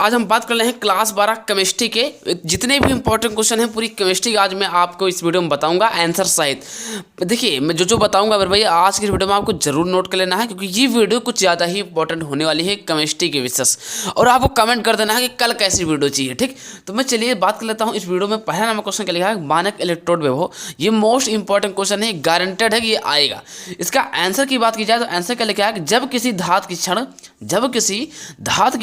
आज हम बात कर रहे हैं क्लास 12 केमिस्ट्री के जितने भी इंपॉर्टेंट क्वेश्चन हैं पूरी केमिस्ट्री आज मैं आपको इस वीडियो में बताऊंगा आंसर सहित। देखिए मैं जो बताऊंगा मेरे भैया आज की वीडियो में आपको जरूर नोट कर लेना है, क्योंकि ये वीडियो कुछ ज़्यादा ही इंपॉर्टेंट होने वाली है केमिस्ट्री के विशेष, और आपको कमेंट कर देना है कि कल कैसी वीडियो चाहिए। ठीक, तो मैं चलिए बात कर लेता हूँ इस वीडियो में। पहला नंबर क्वेश्चन क्या लिखा है, मानक इलेक्ट्रोड विभव। ये मोस्ट इंपॉर्टेंट क्वेश्चन है, गारंटेड है कि ये आएगा। इसका आंसर की बात की जाए तो आंसर क्या लिखा है, जब किसी धातु की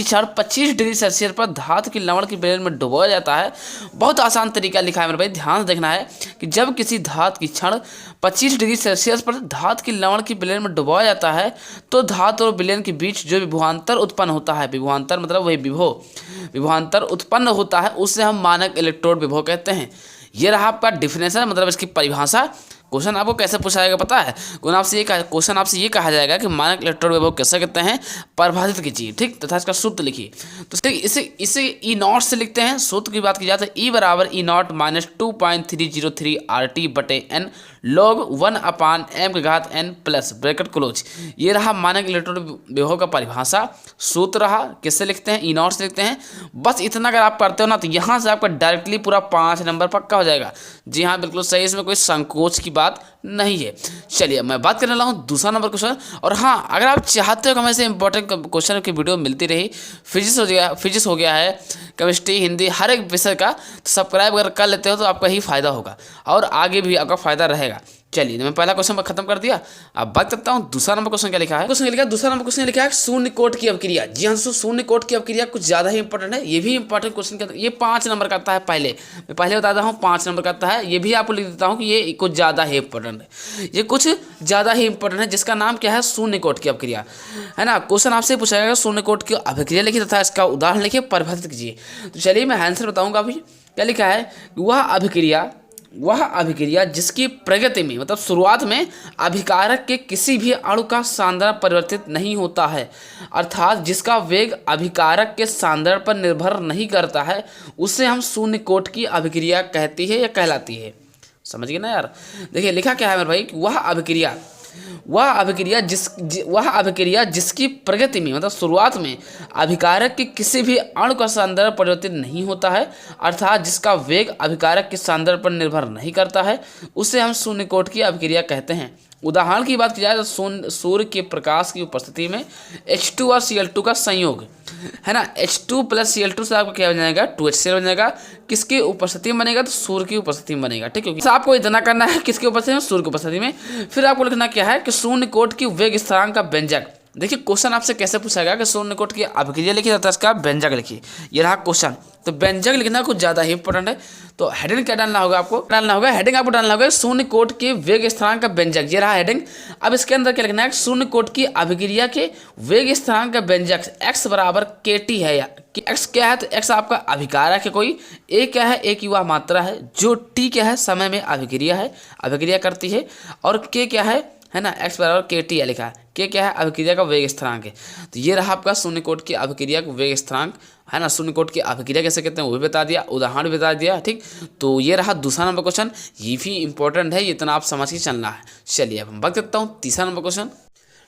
क्षण 25 डिग्री सेल्सियस पर धातु की लवण की बेलन में डुबोया जाता है। बहुत आसान तरीका लिखा है मेरे भाई, ध्यान से देखना है कि जब किसी धातु की क्षण 25 डिग्री सेल्सियस पर धातु की लवण की बेलन में डुबोया जाता है तो धातु और विलयन के बीच जो विभवांतर उत्पन्न होता है, विभवांतर मतलब वही विभवांतर उत्पन्न होता है, उसे हम मानक इलेक्ट्रोड विभव कहते हैं। ये रहा आपका डिफिनेशन, मतलब इसकी परिभाषा। क्वेश्चन आपको कैसे पूछा जाएगा पता है, क्वेश्चन आपसे ये कहा जाएगा कि मानक इलेक्ट्रोड विभव कैसे कहते हैं, परिभाषित कीजिए। ठीक, तथा इसका सूत्र लिखिए। तो इसे ई नॉट से लिखते हैं। सूत्र की बात की जाए तो ई बराबर ई नॉट माइनस 2.303 RT बटे n log 1/m⁴ plus bracket close. ये रहा मानक इलेक्ट्रोड विभव का परिभाषा। सूत्र रहा किससे लिखते हैं, ई नॉट से लिखते हैं। बस इतना अगर आप करते हो ना तो यहाँ से आपका डायरेक्टली पूरा 5 नंबर पक्का हो जाएगा। जी हाँ, बिल्कुल सही, इसमें कोई संकोच की बात नहीं है। चलिए मैं बात करने लगा हूँ दूसरा नंबर क्वेश्चन। और हाँ, अगर आप चाहते हो कि हमें से इंपॉर्टेंट क्वेश्चन की वीडियो मिलती रही, फिजिक्स हो गया है, केमिस्ट्री, हिंदी, हर एक विषय का, तो सब्सक्राइब अगर कर लेते हो तो आपका ही फायदा होगा और आगे भी आपका फायदा रहेगा। चलिए मैं पहला क्वेश्चन खत्म कर दिया। अब बात करता हूँ दूसरा नंबर क्वेश्चन क्या लिखा है। दूसरा नंबर क्वेश्चन लिखा है शून्य कोट की अवक्रिया। जी हाँ, शून्य कोट की अवक्रिया कुछ ज़्यादा ही इंपॉर्टेंट है। ये भी इंपॉर्टेंट क्वेश्चन ये 5 नंबर का आता है। मैं पहले बताता हूँ 5 नंबर का आता है। ये भी आपको लिख देता हूँ कि ये कुछ ज़्यादा ही इंपॉर्टेंट है। ये कुछ ज़्यादा ही इंपॉर्टेंट है, जिसका नाम क्या है, शून्य कोट की अवक्रिया, है ना। क्वेश्चन आपसे पूछा जाएगा शून्य कोट की अवक्रिया लिखिए तथा इसका उदाहरण लिखिए, परिभाषित कीजिए। तो चलिए मैं आंसर बताऊँगा अभी। क्या लिखा है, वह अभिक्रिया जिसकी प्रगति में मतलब शुरुआत में अभिकारक के किसी भी अणु का सांद्रण परिवर्तित नहीं होता है, अर्थात जिसका वेग अभिकारक के सांद्रण पर निर्भर नहीं करता है, उसे हम शून्य कोट की अभिक्रिया कहती है या कहलाती है। समझ गए ना यार। देखिए लिखा क्या है मेरे भाई, वह अभिक्रिया जिसकी प्रगति में मतलब शुरुआत में अभिकारक के किसी भी अणु का सांद्रण परिवर्तित नहीं होता है, अर्थात जिसका वेग अभिकारक के सांद्रण पर निर्भर नहीं करता है, उसे हम शून्य कोट की अभिक्रिया कहते हैं। उदाहरण की बात की जाए तो सूर्य के प्रकाश की उपस्थिति में H2 और Cl2 का संयोग, है ना, H2 प्लस Cl2 से आपको क्या बन जाएगा, 2HCl बन जाएगा। किसकी उपस्थिति में बनेगा, तो सूर्य की उपस्थिति में बनेगा। ठीक है, क्योंकि आपको इतना करना है किसकी उपस्थिति में, सूर्य की उपस्थिति में। फिर आपको लिखना क्या है कि शून्य कोट की वेग स्थिरांक का व्यंजक। देखिए क्वेश्चन आपसे कैसे पूछा गया कि शून्य कोट की अभिक्रिया लिखिए तथा इसका व्यंजक लिखिए। ये रहा क्वेश्चन। तो व्यंजक लिखना कुछ ज़्यादा ही इंपॉर्टेंट है। तो हेडिंग क्या डालना होगा, हेडिंग आपको डालना होगा शून्य कोट के वेग स्थिरांक का व्यंजक। ये रहा हेडिंग। अब इसके अंदर क्या लिखना है, शून्य कोट की अभिक्रिया के वेग स्थिरांक का व्यंजक x बराबर KT है। या कि x क्या है, तो x आपका अभिकारक है कोई, a क्या है, एक युवा मात्रा है, जो t क्या है, समय में अभिक्रिया करती है, और k क्या है ना, x बराबर KT है लिखा है। k क्या है, अभिक्रिया का वेग स्थिरांक है। तो ये रहा आपका शून्य कोट की अभिक्रिया का वेग स्थिरांक, है ना। शून्य कोट की अभिक्रिया कैसे कहते हैं वो भी बता दिया, उदाहरण भी बता दिया। ठीक, तो ये रहा दूसरा नंबर क्वेश्चन। ये भी इंपॉर्टेंट है, इतना आप समझ के चलना है। चलिए अब हम बात करता हूँ तीसरा नंबर क्वेश्चन।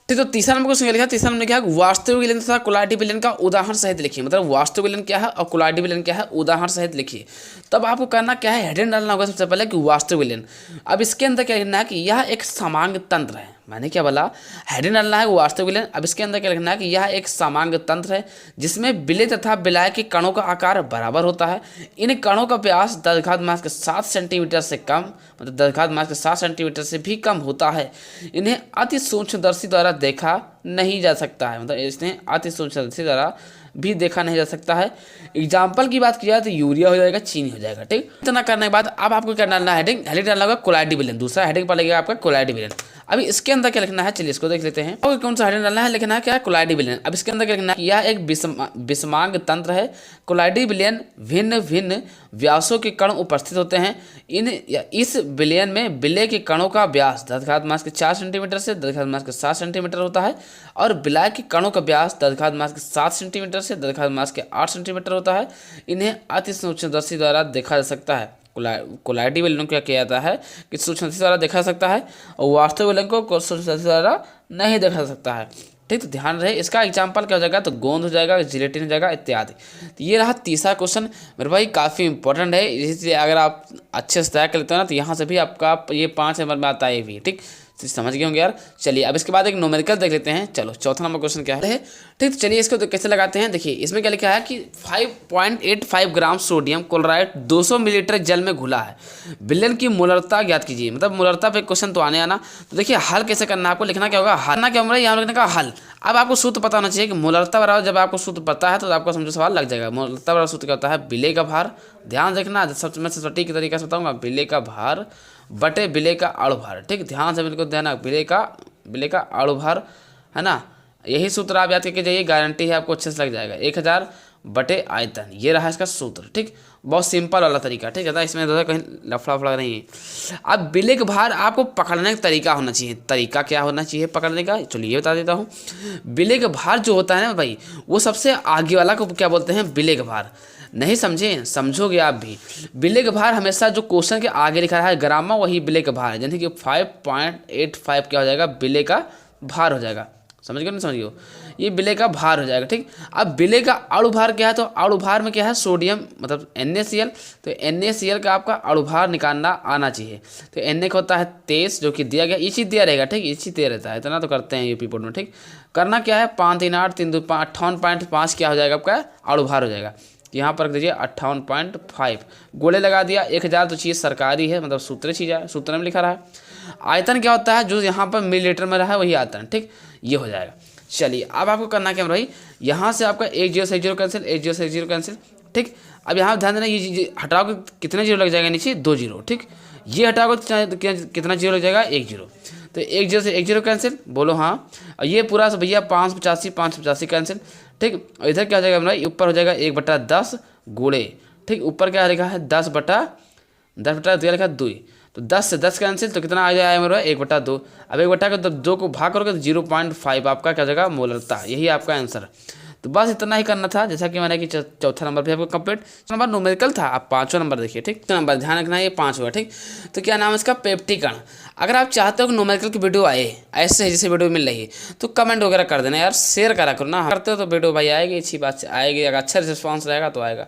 ठीक, तो तीसरा नंबर क्वेश्चन लिखा, तीसरा नंबर क्या है, वास्तविक विलयन तथा कोलाइटिव विलयन का उदाहरण सहित लिखिए। मतलब वास्तविक विलयन क्या है और कोलाइटिव विलयन क्या है, उदाहरण सहित लिखिए। तब आपको करना क्या है, हेडिंग डालना होगा सबसे पहले कि वास्तविक विलयन। अब इसके अंदर क्या लिखना है कि यह एक समांग तंत्र है। मैंने क्या बोला, हेडिंग डालना है वास्तविक विलयन। अब इसके अंदर क्या लिखना है कि यह एक समांग तंत्र है जिसमें विलय तथा विलय के कणों का आकार बराबर होता है। इन कणों का व्यास 10⁻⁷ के 7 सेंटीमीटर से कम, मतलब 10⁻⁷ के 7 सेंटीमीटर से भी कम होता है। इन्हें अति सूक्ष्मदर्शी द्वारा देखा नहीं जा सकता है, मतलब इसने अति सूक्ष्मदर्शी द्वारा भी देखा नहीं जा सकता है। एग्जाम्पल की बात की जाए तो यूरिया हो जाएगा, चीनी हो जाएगा। ठीक, इतना करने के बाद अब आपको क्या डालना है, हेडिंग डालना होगा कोलाइटिव विलयन। दूसरा हेडिंग पर लगेगा आपका कोलाइटिव विलयन। अभी इसके अंदर क्या लिखना है, चलिए इसको देख लेते हैं। और कौन सा हेडिंग डालना है, लिखना है क्या, कोलाइटिव विलयन। अब इसके अंदर क्या लिखना है, यह एक विषमांग तंत्र है। कोलाइटिव विलयन भिन्न भिन्न व्यासों के कण उपस्थित होते हैं। इस विलयन में विलय के कणों का व्यास 10⁻⁴ के 4 सेंटीमीटर से 10⁻⁷ के 7 सेंटीमीटर होता है, और विलय के कणों का व्यास 10⁻⁷ के 7 सेंटीमीटर से 10⁻⁷ के 8 सेंटीमीटर होता है। इन्हें अति सूक्ष्मदर्शी द्वारा देखा जा सकता है। कोलाइटिव विलयन को क्या किया जाता है कि सूक्ष्मदर्शी द्वारा देखा जा सकता है, और वास्तविक विलयन को सूक्ष्मदर्शी द्वारा नहीं देखा जा सकता है। ठीक, तो ध्यान रहे इसका एग्जाम्पल क्या हो जाएगा, तो गोंद हो जाएगा, जिलेटिन हो जाएगा इत्यादि। तो ये रहा तीसरा क्वेश्चन मेरे भाई, काफ़ी इंपॉर्टेंट है, इसलिए अगर आप अच्छे से तैयार कर लेते हो ना तो यहाँ से भी आपका ये 5 नंबर में आता है ये भी। ठीक, तो समझ गए होंगे यार। चलिए अब इसके बाद एक न्यूमेरिकल देख लेते हैं। चलो चौथा नंबर क्वेश्चन क्या है। ठीक, तो चलिए इसको तो कैसे लगाते हैं। देखिए इसमें क्या लिखा है कि 5.85 ग्राम सोडियम क्लोराइड 200 मिलीलीटर जल में घुला है, विलयन की मोलरता ज्ञात कीजिए। मतलब मोलरता पे क्वेश्चन तो आने आना। तो देखिए हल कैसे करना है, आपको लिखना क्या होगा, हल ना क्या होगा, यहाँ लिखने का हल। अब आपको सूत्र पता होना चाहिए कि मोलरता बराबर, जब आपको सूत्र पता है तो आपको समझो सवाल लग जाएगा। मोलरता बराबर सूत्र क्या होता है, विलेय का भार, ध्यान रखना सबसे मैं सटीक तरीके से बताऊंगा, विलेय का भार बटे विलेय का अणुभार। ठीक, ध्यान से बिल्कुल ध्यान, विलेय का अणुभार है ना, यही सूत्र आप याद करके जाइए, गारंटी है आपको अच्छे से लग जाएगा। 1000 बटे आयतन, ये रहा इसका सूत्र। ठीक, बहुत सिंपल वाला तरीका। ठीक है, इसमें कहीं लफड़ा फड़ा नहीं है। अब विलेय का भार आपको पकड़ने का तरीका होना चाहिए। तरीका क्या होना चाहिए पकड़ने का, चलिए ये बता देता हूँ। विलेय का भार जो होता है ना भाई, वो सबसे आगे वाला को क्या बोलते हैं, विलेय का भार। नहीं समझे, समझोगे आप भी। विलेय का भार हमेशा जो क्वेश्चन के आगे लिखा है ग्राम में, वही विलेय का भार है। यानी कि 5.85 क्या हो जाएगा, विलेय का भार हो जाएगा। समझ गए, नहीं समझ गए, ये विलेय का भार हो जाएगा। ठीक, अब विलेय का अणुभार क्या है, तो अणुभार में क्या है, सोडियम मतलब NaCl। तो NaCl का आपका अणुभार निकालना आना चाहिए। तो Na का होता है 23, जो कि दिया गया, ये चीज़ दिया रहेगा। ठीक, ये चीज़ दिया रहता है, इतना तो करते हैं यूपी बोर्ड में। ठीक, करना क्या है, 5 3 8 3 2 5 58.5 क्या हो जाएगा आपका, अणुभार हो जाएगा। यहाँ पर रख दीजिए 58.5, गोले लगा दिया। 1000 तो चीज़ सरकारी है, मतलब सूत्र चीज़ है, सूत्र में लिखा रहा है। आयतन क्या होता है, जो यहाँ पर मिलीलीटर में रहा है वही आयतन। ठीक, ये हो जाएगा। चलिए अब आपको करना क्या भाई, यहाँ से आपका 1 0 से 1 0 कैंसिल, 1 0 से 1 0 कैंसिल। ठीक, अब यहाँ ध्यान देना, ये हटाओ कितने जीरो लग जाएगा नीचे, 2 0। ठीक, ये हटाओ कितना जीरो लग जाएगा, 1 0। तो 1 0 से 1 0 कैंसिल, बोलो हाँ। और ये पूरा भैया 585 कैंसिल। ठीक, और इधर क्या हो जाएगा भाई, ऊपर हो जाएगा 1/10 गुणे। ठीक, ऊपर क्या लिखा है, 10/10 लिखा है 2। तो 10 से 10 कैंसिल, तो कितना आ जाएगा मेरा, 1/2। अब 1/2 को 2 को भाग करोगे तो 0.5 आपका क्या जाएगा, मोलरता। यही आपका आंसर। तो बस इतना ही करना था, जैसा कि मैंने कि चौथा नंबर भी आपको कंप्लीट। नंबर न्यूमेरिकल था, आप 5वां नंबर देखिए। ठीक, तो नंबर ध्यान रखना, ये 5 हुआ। ठीक, तो क्या नाम है इसका, पेप्टिकण। अगर आप चाहते हो कि न्यूमेरिकल की वीडियो आए ऐसे जैसे वीडियो मिल रही है, तो कमेंट वगैरह कर देना यार, शेयर करा करो ना, करते हो तो वीडियो भाई आएगी, अच्छी बात आएगी। अगर अच्छा रिस्पॉन्स रहेगा तो आएगा।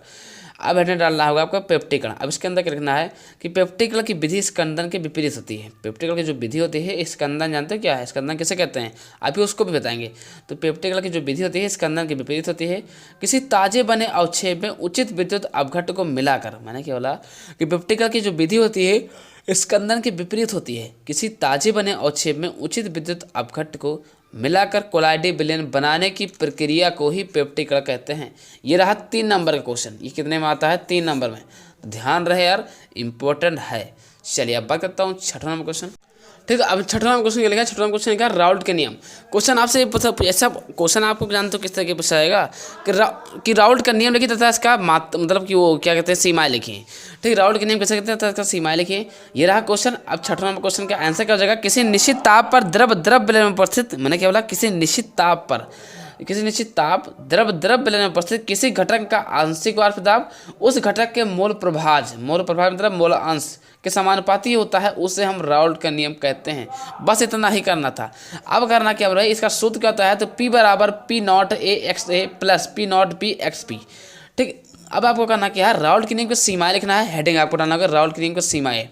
अब हेडर डालना होगा आपका पेप्टिकण। अब इसके अंदर क्या लिखना है कि पेप्टिकल की विधि स्कंदन के विपरीत होती है। पेप्टिकल की जो विधि होती है, स्कंदन जानते हो क्या है, स्कंदन किसे कहते हैं, आप ही उसको भी बताएंगे। तो पेप्टिकल की जो विधि होती है स्कंदन के विपरीत होती है। किसी ताजे बने अवक्षेप में उचित विद्युत अपघट्ट को मिलाकर, मैंने क्या बोला कि पेप्टिकल की जो विधि होती है स्कंदन के विपरीत होती है। किसी ताजे बने अवक्षेप में उचित विद्युत अपघट्ट को मिलाकर कोलाइडी विलयन बनाने की प्रक्रिया को ही पेप्टिकल कहते हैं। ये रहा 3 नंबर का क्वेश्चन। ये कितने में आता है, 3 नंबर में। तो ध्यान रहे यार, इंपॉर्टेंट है। चलिए अब बात करता हूँ 6वां नंबर क्वेश्चन। ठीक है, अब 6वां नंबर क्वेश्चन क्या लिखा है, 6वां क्वेश्चन लिखा है राउल्ट के नियम। क्वेश्चन आपसे ऐसा क्वेश्चन आपको जानते हो किस तरह के पूछा जाएगा कि राउल्ट का नियम लिखिए तथा इसका मतलब कि वो क्या कहते हैं, सीमाएं लिखिए। ठीक, राउल्ट के नियम कैसे कहते हैं तथा इसका सीमाएं लिखिए। ये रहा क्वेश्चन। अब 6वां नंबर क्वेश्चन का आंसर क्या हो जाएगा, किसी निश्चित ताप पर द्रव विलयन में उपस्थित, मैंने क्या बोला, किसी निश्चित ताप पर, किसी निश्चित ताप द्रव विलयन में उपस्थित किसी घटक का आंशिक वाष्प दाब उस घटक के मोल प्रभाज मतलब मोल अंश के समानुपाती होता है, उसे हम राउल्ट का नियम कहते हैं। बस इतना ही करना था। अब करना क्या है, इसका सूत्र क्या होता है, तो P बराबर P0A प्लस P0B ठीक, अब आपको करना क्या है, राउल्ट के नियम की सीमाएं लिखना है। हेडिंग आपको डालना होगा राउल्ट के नियम की सीमाएं।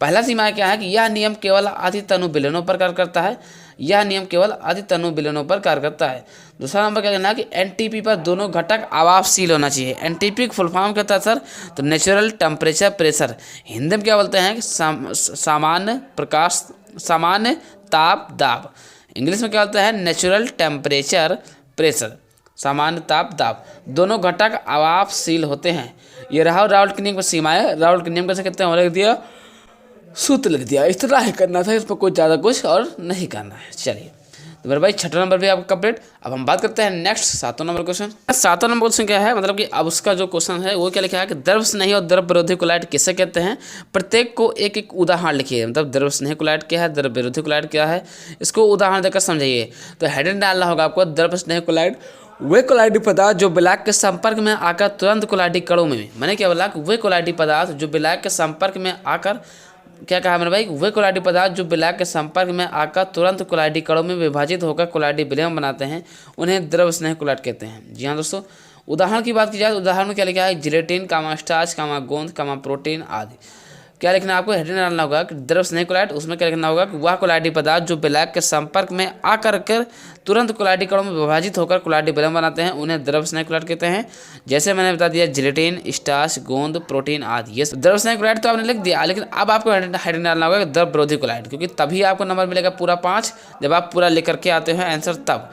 पहला सीमा क्या है कि यह नियम केवल आदि तनु विलयनों पर कार्य करता है। यह नियम केवल आदि तनु विलयनों पर कार्य करता है। दूसरा नंबर क्या कहना है कि एनटीपी पर दोनों घटक आवापशील होना चाहिए। एनटीपी का फुल फॉर्म क्या होता है सर, तो नेचुरल टेम्परेचर प्रेशर। हिंदी में क्या बोलते हैं कि सामान्य ताप दाब। इंग्लिश में क्या बोलता है, नेचुरल टेम्परेचर प्रेशर, सामान्य ताप दाब। दोनों घटक आवापशील होते हैं। ये रहा राउल्ट के नियम की सीमाएं। राउल्ट के नियम कैसे कहते हैं, लिख दिया, सूत्र लिख दिया। इतना ही करना था, इस पर कुछ ज़्यादा कुछ और नहीं करना है। चलिए तो मेरे भाई 6वां नंबर भी आपका कंप्लीट। अब हम बात करते हैं नेक्स्ट 7वां नंबर क्वेश्चन। 7वां नंबर क्वेश्चन क्या है, मतलब कि अब उसका जो क्वेश्चन है वो क्या लिखा है कि द्रव स्नेही और द्रव विरोधी कोलाइड किसे कहते हैं। प्रत्येक को एक एक उदाहरण लिखिए। मतलब द्रव स्नेही कोलाइड क्या है, द्रव विरोधी कोलाइड क्या है, इसको उदाहरण देकर समझाइए। तो हेडिंग डालना होगा आपको, द्रव स्नेही कोलाइड वे कोलाइडी पदार्थ जो विलायक के संपर्क में आकर तुरंत कोलाइडी कणों में, मैंने क्या बोला, वे कोलाइडी पदार्थ जो विलायक के संपर्क में आकर क्या कहा मेरे भाई, वे कोलाइडी पदार्थ जो विलायक के संपर्क में आकर तुरंत कोलाइडी कणों में विभाजित होकर कोलाइडी विलयन बनाते हैं उन्हें द्रव स्नेह कोलाइड कहते हैं। जी हाँ दोस्तों, उदाहरण की बात की जाए, उदाहरण में क्या लिखा है, जिलेटिन, स्टार्च, गोंद, प्रोटीन आदि। क्या लिखना है आपको, हेडिंग डालना होगा कि द्रव स्नेह कोलाइड, उसमें क्या लिखना होगा कि वह कोलाइडी पदार्थ जो विलायक के संपर्क में आकर तुरंत कोलाइडी कणों में विभाजित होकर कोलाइडी विलयन बनाते हैं उन्हें द्रव स्नेह कोलाइड कहते हैं। जैसे मैंने बता दिया, जिलेटिन, स्टार्च, गोंद, प्रोटीन आदि। ये द्रव स्नेह कोलाइड तो आपने लिख दिया, लेकिन अब आपको हेडिंग डालना होगा द्रव विरोधी कोलाइड, क्योंकि तभी आपको नंबर मिलेगा पूरा 5 जब आप पूरा लेकर के आते हो आंसर तब।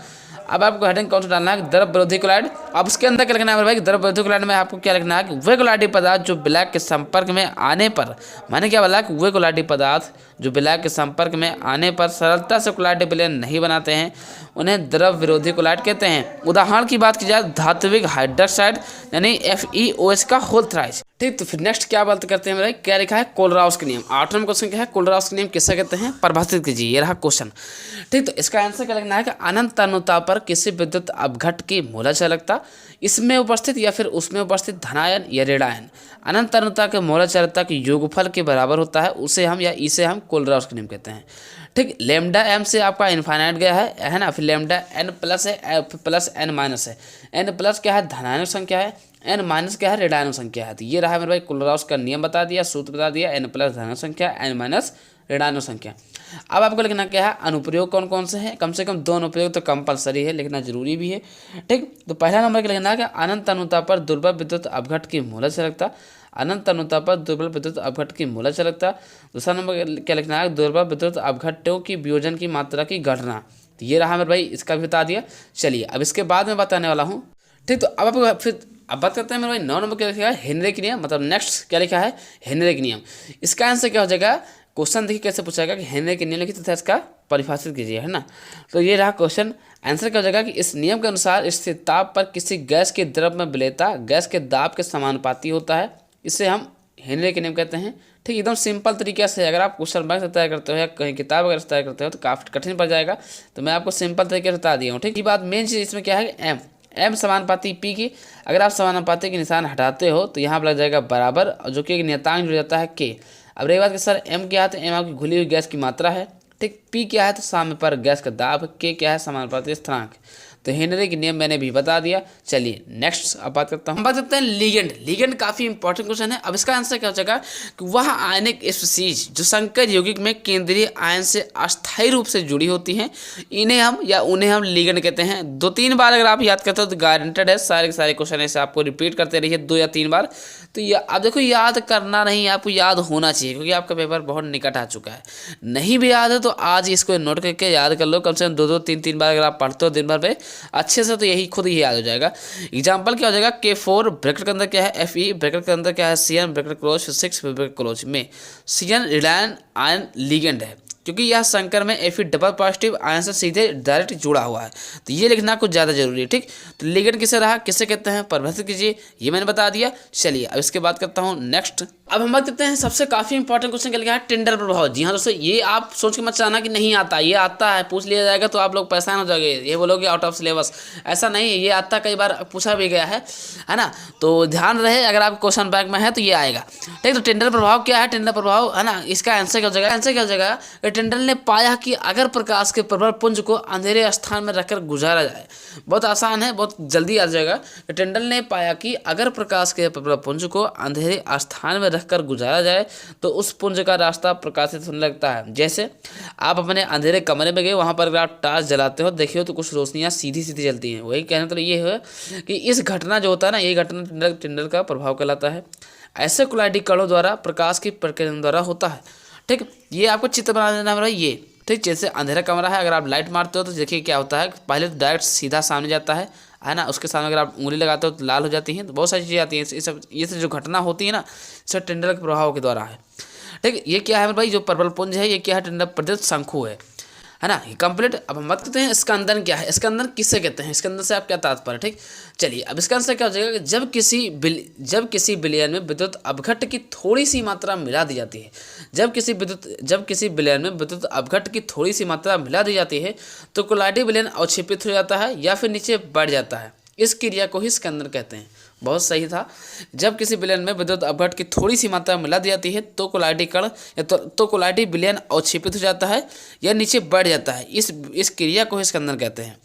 अब आपको हेडिंग कौन सा डालना है, द्रव विरोधी कोलाइड। अब उसके अंदर क्या लिखना है भाई, द्रव विरोधी कोलाइड में आपको क्या लिखना है कि वे कोलाइडी पदार्थ जो विलायक के संपर्क में आने पर, मैंने क्या बोला कि वे कोलाइडी पदार्थ जो विलायक के संपर्क में आने पर सरलता से कोलाइडी विलयन नहीं बनाते हैं उन्हें द्रव विरोधी कोलाइड कहते हैं। उदाहरण की बात की जाए, धात्विक हाइड्रोक्साइड यानी FeOH का होल थ्राइस। ठीक, तो फिर नेक्स्ट क्या बात करते हैं भाई, क्या लिखा है, कोलराउस के नियम। 8वां क्वेश्चन क्या है, कोलराउस के नियम किसे कहते हैं, परिभाषित कीजिए। ये रहा क्वेश्चन। ठीक, तो इसका आंसर क्या लिखना है कि अनंत अनुता पर किसी विद्युत अपघट की मूलज चालकता इसमें उपस्थित या फिर उसमें उपस्थित धनायन या ऋणायन अनंत अनुता के मूलज चालकता के योगफल के बराबर होता है, उसे हम या इसे हम कोलराउस के नियम कहते हैं। ठीक, लैम्डा m से आपका इनफाइनाइट गया है ना, फिर लैम्डा n प्लस है प्लस n माइनस है। n प्लस क्या है, धनायनिक संख्या है, n माइनस क्या है, ऋणायनिक संख्या है। तो ये रहा मेरे भाई कोलराउस का नियम बता दिया, सूत्र बता दिया, n प्लस धनायनिक संख्या, n माइनस ऋणायनिक संख्या। अब आपको लिखना क्या है, अनुप्रयोग कौन कौन से हैं, कम से कम 2 अनुप्रयोग तो कंपलसरी है, लिखना जरूरी भी है। ठीक, तो पहला नंबर क्या लिखना है कि अनंत अनुता पर दुर्बल विद्युत अपघट की मूलज चालकता, अनंत अनुता पर दुर्बल विद्युत अपघट की मूलज चालकता। दूसरा नंबर क्या लिखना है, दुर्बल विद्युत अपघटों की वियोजन की मात्रा की गणना। तो ये रहा मेरे भाई, इसका भी बता दिया। चलिए अब इसके बाद में बताने वाला हूँ। ठीक, तो अब बात करते हैं मेरे भाई 9 नंबर क्या लिखा है, हेनरी के नियम। मतलब नेक्स्ट क्या लिखा है, हेनरी के नियम। इसका आंसर क्या हो जाएगा, क्वेश्चन देखिए कैसे पूछाएगा कि हेनरी के नियम लिखिए तथा इसका परिभाषित कीजिए, है ना। तो ये रहा क्वेश्चन। आंसर क्या हो जाएगा कि इस नियम के अनुसार स्थिर ताप पर किसी गैस के द्रव में विलेयता गैस के दाब के समानुपाती होता है, इसे हम हेनरी के नियम कहते हैं। ठीक, एकदम सिंपल तरीके से अगर आप क्वेश्चन बैंक से तैयार करते हो या कहीं किताब वगैरह से तैयार करते हो तो काफ़ी कठिन पड़ जाएगा, तो मैं आपको सिंपल तरीके से बता दिया हूँ। ठीक, ये बात मेन चीज़ इसमें क्या है, एम समानुपाती पी की। अगर आप समानुपाती के निशान हटाते हो तो यहाँ पर लग जाएगा बराबर, जो कि एक नियतांक जुड़ जाता है के। अब रही बात कि सर एम क्या है, तो एम आपकी घुली हुई गैस की मात्रा है। ठीक, पी क्या है, तो साम्य पर गैस का दाब, के क्या है, समानुपाती स्थिरांक। तो हेनरी के नियम मैंने भी बता दिया। चलिए नेक्स्ट अब बात करता हूँ, बात करते हैं लिगेंड। लिगेंड काफी इंपॉर्टेंट क्वेश्चन है। अब इसका आंसर क्या हो जाएगा कि वह आयनिक स्पीशीज जो संकर यौगिक में केंद्रीय आयन से अस्थायी रूप से जुड़ी होती हैं उन्हें हम लिगेंड कहते हैं। 2-3 बार अगर आप याद करते हो तो गारंटेड है सारे के सारे क्वेश्चन ऐसे आपको रिपीट करते रहिए 2 या 3 बार। तो अब देखो याद करना नहीं, आपको याद होना चाहिए, क्योंकि आपका पेपर बहुत निकट आ चुका है। नहीं भी याद है तो आज इसको नोट करके याद कर लो, कम से कम 2-2, 3-3 बार अगर आप पढ़ते हो दिन भर पे अच्छे से, तो यही खुद ही याद हो जाएगा। एग्जाम्पल क्या हो जाएगा, K4 ब्रैकेट के अंदर क्या है, Fe ब्रैकेट के अंदर क्या है, Cn bracket close, 6 bracket close में Cn ऋणायन आयन लिगेंड है, क्योंकि यह संकर में Fe डबल पॉजिटिव आयन से सीधे डायरेक्ट जुड़ा हुआ है। तो ये लिखना कुछ ज़्यादा जरूरी है। ठीक, तो लिगेंड किसे रहा, किसे कहते हैं, परिभाषित कीजिए, ये मैंने बता दिया। चलिए अब इसके बात करता हूँ नेक्स्ट। अब हम बात करते हैं सबसे काफ़ी इंपॉर्टेंट क्वेश्चन क्या लिखा है, टिंडल प्रभाव। जी हाँ दोस्तों, ये आप सोच के मत जाना कि नहीं आता, ये आता है, पूछ लिया जाएगा तो आप लोग परेशान हो जाएंगे, ये बोलोगे आउट ऑफ सिलेबस। ऐसा नहीं है, ये आता कई बार पूछा भी गया है ना। तो ध्यान रहे, अगर आप क्वेश्चन बैंक में है तो ये आएगा। ठीक, तो टिंडल प्रभाव क्या है, टिंडल प्रभाव है ना, इसका आंसर क्या हो जाएगा, आंसर क्या हो जाएगा, टिंडल ने पाया कि अगर प्रकाश के प्रबल पुंज को अंधेरे स्थान में रखकर गुजारा जाए, बहुत आसान है, बहुत जल्दी आ जाएगा। टिंडल ने पाया कि अगर प्रकाश के प्रबल पुंज को अंधेरे स्थान में रखकर गुजारा जाए तो उस पुंज का रास्ता प्रकाशित होने लगता है। जैसे आप अपने अंधेरे कमरे में गए, वहां पर अगर आप टॉर्च जलाते हो, देखिए तो कुछ रोशनियां सीधी सीधी जलती हैं। वही कहने तो ये है कि इस घटना जो होता है ना, ये घटना टिंडल का प्रभाव कहलाता है। ऐसे कोलाइडी कणों द्वारा प्रकाश की प्रकीर्णन द्वारा होता है। ठीक, ये आपको चित्र बना देना है ये। ठीक, जैसे अंधेरा कमरा है, अगर आप लाइट मारते हो तो देखिए क्या होता है, पहले तो डायरेक्ट सीधा सामने जाता है ना, उसके सामने अगर आप उंगली लगाते हो तो लाल हो जाती हैं। तो बहुत सारी चीज़ें आती हैं, ये सब जो घटना होती है ना, सब टिंडल के प्रभाव के द्वारा है। ठीक, ये क्या है मेरे भाई, जो प्रबल पुंज है ये क्या है, टिंडल प्रदत्त शंकु है ना, ये कंप्लीट। अब हम बात करते हैं स्कंदन क्या है, स्कंदन किससे कहते हैं, स्कंदन से आप क्या तात्पर्य। ठीक, चलिए अब इसका आंसर क्या हो जाएगा कि जब किसी विलयन में विद्युत अपघट की थोड़ी सी मात्रा मिला दी जाती है, जब किसी विलयन में विद्युत अपघट की थोड़ी सी मात्रा मिला दी जाती है तो कोलाइडी विलयन अवक्षेपित हो जाता है या फिर नीचे बढ़ जाता है। इस क्रिया को ही स्कंदन कहते हैं। बहुत सही था। जब किसी विलयन में विद्युत अपघट की थोड़ी सी मात्रा मिला दी जाती है तो कोलाइडी कण या तो कोलाइडी विलयन अवक्षेपित हो जाता है या नीचे बढ़ जाता है। इस क्रिया को स्कंदन कहते हैं।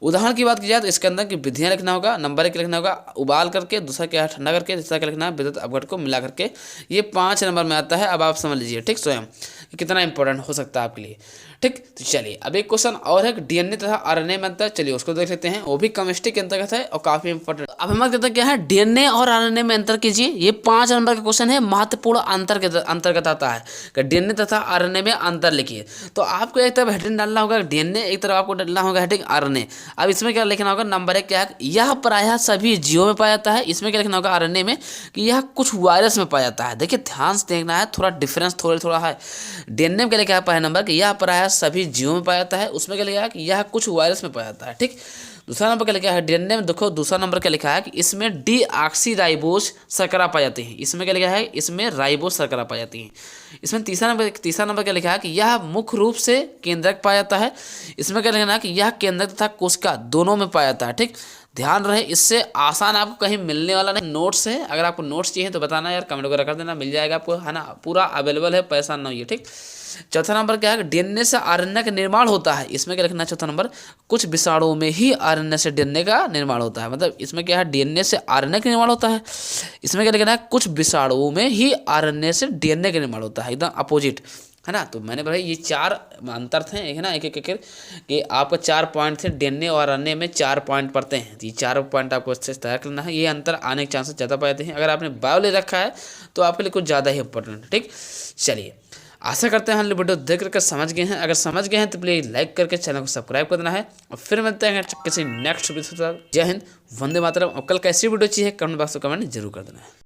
उदाहरण की बात की जाए तो स्कंदन की विधियां लिखना होगा, नंबर 1 लिखना होगा उबाल करके, दूसरा क्या है ठंडा करके, तीसरा क्या लिखना है विद्युत अपघट को मिला करके। ये 5 नंबर में आता है। अब आप समझ लीजिए ठीक स्वयं कि कितना इंपॉर्टेंट हो सकता है आपके लिए। ठीक, तो चलिए अब एक क्वेश्चन और है डीएनए तथा आरएनए में अंतर, चलिए उसको देख लेते हैं। वो भी केमिस्ट्री के अंतर्गत है और काफी इंपॉर्टेंट। अब हमारे कहते क्या है डीएनए और आरएनए में अंतर कीजिए। ये 5 नंबर का क्वेश्चन है, महत्वपूर्ण अंतर के अंतर्गत आता है कि डीएनए तथा आरएनए में अंतर लिखिए। तो आपको एक तरफ हेडिंग डालना होगा डीएनए, एक तरफ आपको डालना होगा हेडिंग आरएनए। अब इसमें क्या लिखना होगा, नंबर 1 क्या है, यह प्रायः सभी जीवों में पाया जाता है। इसमें क्या लिखना होगा आरएनए में कि यह कुछ वायरस में पाया जाता है। देखिए ध्यान से देखना है, थोड़ा डिफरेंस थोड़ा है। डीएनए में क्या लिखा है पहला नंबर कि यह प्रायः सभी जीवों में पाया जाता है, उसमें क्या लिखा है कि यह कुछ वायरस में पाया जाता है। ठीक, दूसरा नंबर क्या लिखा है डीएनए में, देखो दूसरा नंबर क्या लिखा है कि इसमें डीऑक्सीराइबोस शर्करा पाई जाती है। इसमें क्या लिखा है, इसमें राइबोस शर्करा पाई जाती है। इसमें तीसरा नंबर क्या लिखा है कि यह मुख्य रूप से केंद्रक पाया जाता है। इसमें क्या लिखना है कि यह केंद्रक तथा कोशिका दोनों में पाया जाता है। ठीक, ध्यान रहे इससे आसान आपको कहीं मिलने वाला नहीं। नोट्स है, अगर आपको नोट्स चाहिए तो बताना यार, कमेंट वगैरह कर देना, मिल जाएगा आपको, है ना, पूरा अवेलेबल है, परेशान ना होइए। ठीक, चौथा नंबर क्या है डीएनए से आरएनए का निर्माण होता है। इसमें क्या लिखना है चौथा नंबर, कुछ विषाणुओं में ही आरएनए से डीएनए का निर्माण होता है। मतलब इसमें क्या है डीएनए से आरएनए का निर्माण होता है। इसमें क्या लिखना है कुछ विषाणुओं में ही आरएनए से डीएनए का निर्माण होता है, एकदम अपोजिट, है ना। तो मैंने भाई ये 4 अंतर थे, है ना, एक एक कि आपका 4 पॉइंट थे, डीएनए और आरएनए में 4 पॉइंट पड़ते हैं। तो ये 4 पॉइंट आपको अच्छे से तैयार करना है। ये अंतर आने के चांसेस ज़्यादा पाए जाते हैं। अगर आपने बायो ले रखा है तो आपके लिए कुछ ज़्यादा ही इंपॉर्टेंट है। ठीक, चलिए आशा करते हैं हम वीडियो देख करके समझ गए हैं। अगर समझ गए हैं तो प्लीज़ लाइक करके चैनल को सब्सक्राइब कर देना है और फिर मिलते हैं किसी नेक्स्ट वीडियो के साथ। जय हिंद, वंदे मातरम। और कल कैसी वीडियो चाहिए कमेंट बॉक्स में कमेंट जरूर कर देना है।